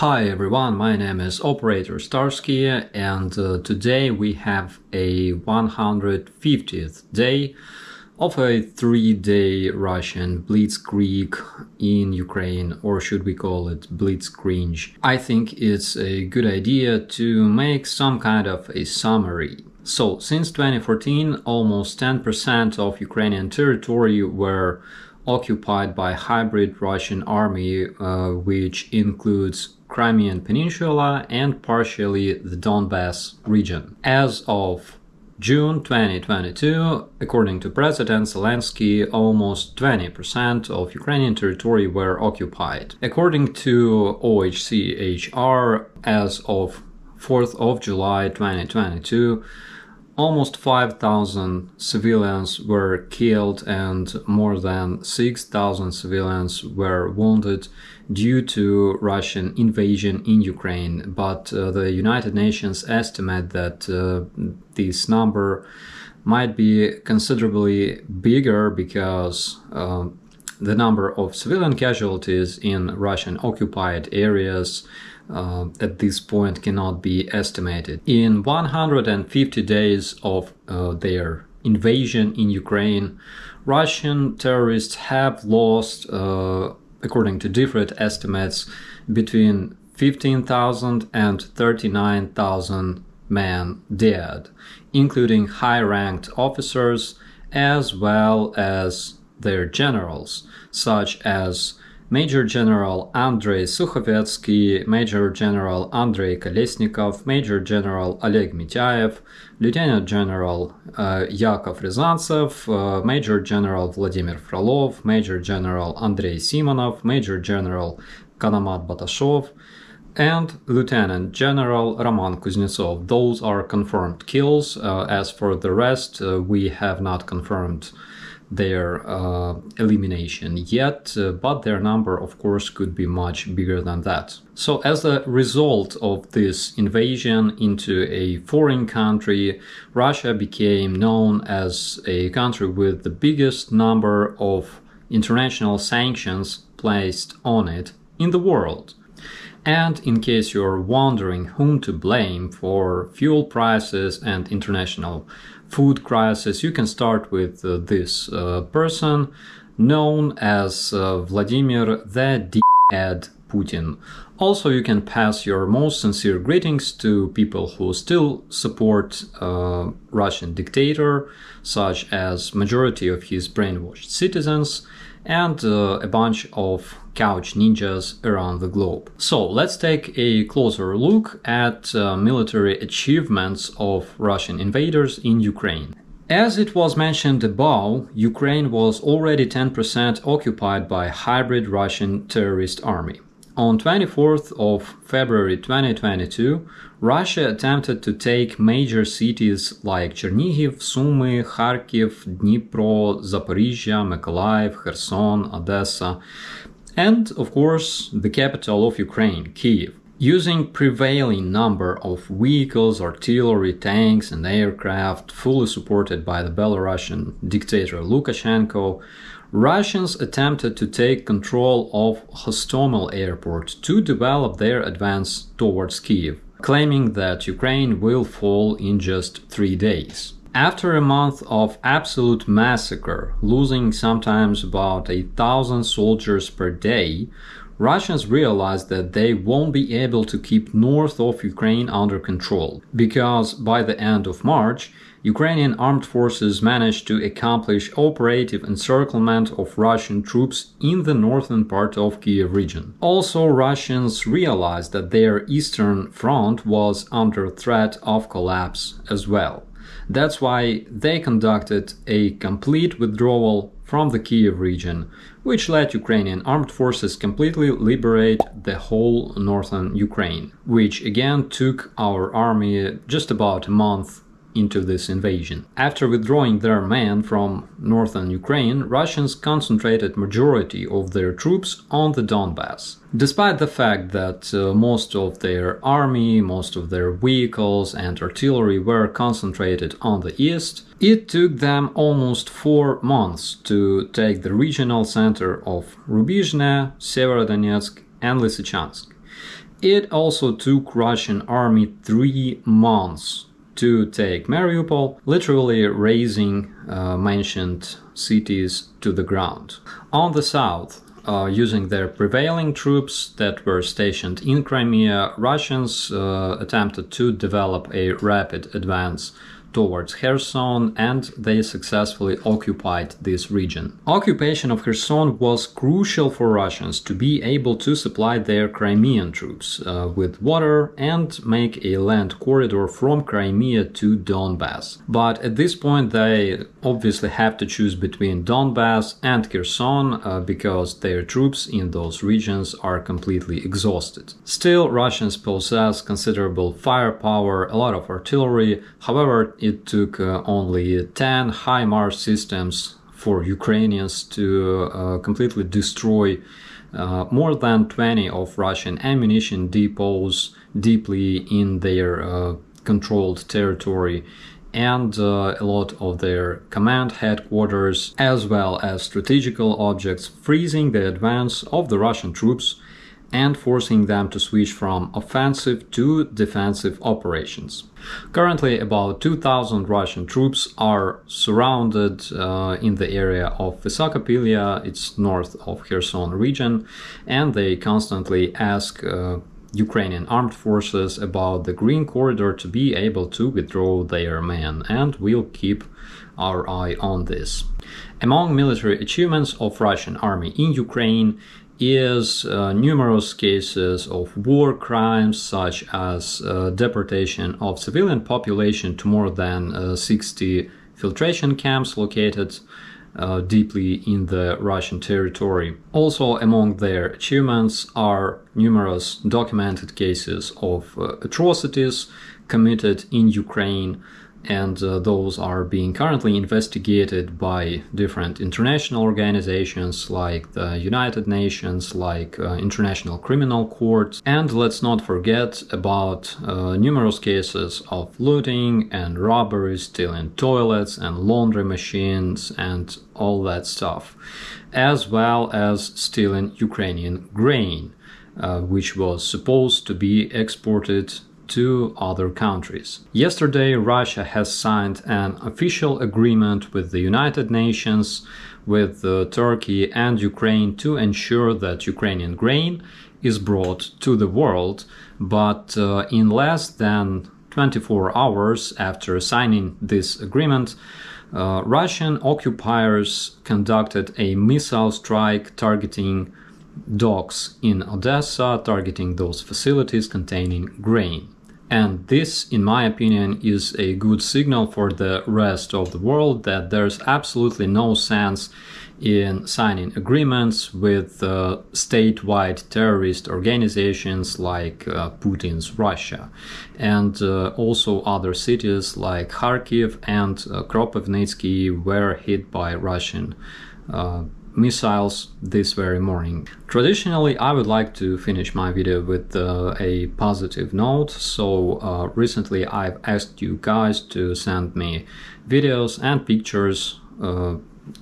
Hi everyone, my name is Operator Starsky and today we have a 150th day of a 3-day Russian blitzkrieg in Ukraine, or should we call it blitzkrieg. I think it's a good idea to make some kind of a summary. So, since 2014, almost 10% of Ukrainian territory were occupied by hybrid Russian army, which includes Crimean Peninsula and partially the Donbass region. As of June 2022, according to President Zelensky, almost 20% of Ukrainian territory were occupied. According to OHCHR, as of 4th of July 2022, almost 5,000 civilians were killed and more than 6,000 civilians were wounded due to Russian invasion in Ukraine. But the United Nations estimate that this number might be considerably bigger because the number of civilian casualties in Russian occupied areas at this point cannot be estimated. In 150 days of their invasion in Ukraine, Russian terrorists have lost, according to different estimates, between 15,000 and 39,000 men dead, including high-ranked officers as well as their generals, such as Major General Andrei Sukhovetsky, Major General Andrei Kolesnikov, Major General Oleg Mityaev, Lieutenant General Yakov Ryazantsev, Major General Vladimir Frolov, Major General Andrei Simonov, Major General Kanamat Batashov, and Lieutenant General Roman Kuznetsov. Those are confirmed kills. As for the rest, we have not confirmed their elimination yet, but their number of course could be much bigger than that. So as a result of this invasion into a foreign country, Russia became known as a country with the biggest number of international sanctions placed on it in the world. And in case you're wondering whom to blame for fuel prices and international food crisis, you can start with this person known as Vladimir the D-head Putin. Also, you can pass your most sincere greetings to people who still support Russian dictator, such as majority of his brainwashed citizens and a bunch of couch ninjas around the globe. So let's take a closer look at military achievements of Russian invaders in Ukraine. As it was mentioned above, Ukraine was already 10% occupied by hybrid Russian terrorist army. On 24th of February 2022, Russia attempted to take major cities like Chernihiv, Sumy, Kharkiv, Dnipro, Zaporizhia, Mykolaiv, Kherson, Odessa, and of course the capital of Ukraine, Kyiv. Using prevailing number of vehicles, artillery, tanks and aircraft fully supported by the Belarusian dictator Lukashenko, Russians attempted to take control of Hostomel airport to develop their advance towards Kyiv, claiming that Ukraine will fall in just 3 days. After a month of absolute massacre, losing sometimes about 1,000 soldiers per day, Russians realized that they won't be able to keep north of Ukraine under control, because by the end of March, Ukrainian armed forces managed to accomplish operative encirclement of Russian troops in the northern part of Kyiv region. Also, Russians realized that their eastern front was under threat of collapse as well. That's why they conducted a complete withdrawal from the Kyiv region, which let Ukrainian armed forces completely liberate the whole northern Ukraine, which again took our army just about a month into this invasion. After withdrawing their men from northern Ukraine, Russians concentrated majority of their troops on the Donbass. Despite the fact that most of their army, most of their vehicles and artillery were concentrated on the east, it took them almost 4 months to take the regional center of Rubizhne, Severodonetsk and Lysychansk. It also took Russian army 3 months to take Mariupol, literally razing mentioned cities to the ground. On the south, using their prevailing troops that were stationed in Crimea, Russians attempted to develop a rapid advance towards Kherson, and they successfully occupied this region. Occupation of Kherson was crucial for Russians to be able to supply their Crimean troops with water and make a land corridor from Crimea to Donbass. But at this point they obviously have to choose between Donbass and Kherson because their troops in those regions are completely exhausted. Still, Russians possess considerable firepower, a lot of artillery. However, it took only 10 HIMARS systems for Ukrainians to completely destroy more than 20 of Russian ammunition depots deeply in their controlled territory, and a lot of their command headquarters, as well as strategical objects, freezing the advance of the Russian troops and forcing them to switch from offensive to defensive operations. Currently, about 2,000 Russian troops are surrounded in the area of Vysokopilya, it's north of Kherson region, and they constantly ask Ukrainian armed forces about the Green Corridor to be able to withdraw their men, and we'll keep our eye on this. Among military achievements of Russian army in Ukraine is numerous cases of war crimes, such as deportation of civilian population to more than 60 filtration camps located deeply in the Russian territory. Also among their achievements are numerous documented cases of atrocities committed in Ukraine, and those are being currently investigated by different international organizations like the United Nations, like International Criminal Court. And let's not forget about numerous cases of looting and robbery, stealing toilets and laundry machines and all that stuff, as well as stealing Ukrainian grain, which was supposed to be exported to other countries. Yesterday, Russia has signed an official agreement with the United Nations, with Turkey and Ukraine to ensure that Ukrainian grain is brought to the world, but in less than 24 hours after signing this agreement, Russian occupiers conducted a missile strike targeting docks in Odessa, targeting those facilities containing grain. And this, in my opinion, is a good signal for the rest of the world that there's absolutely no sense in signing agreements with statewide terrorist organizations like Putin's Russia. And also other cities like Kharkiv and Kropyvnytsky were hit by Russian missiles this very morning. Traditionally, I would like to finish my video with a positive note, so recently I've asked you guys to send me videos and pictures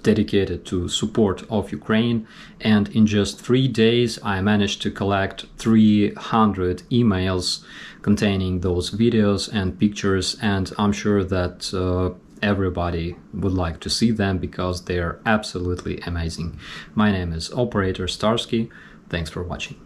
dedicated to support of Ukraine, and in just 3 days I managed to collect 300 emails containing those videos and pictures, and I'm sure that everybody would like to see them because they're absolutely amazing. My name is Operator Starsky. Thanks for watching.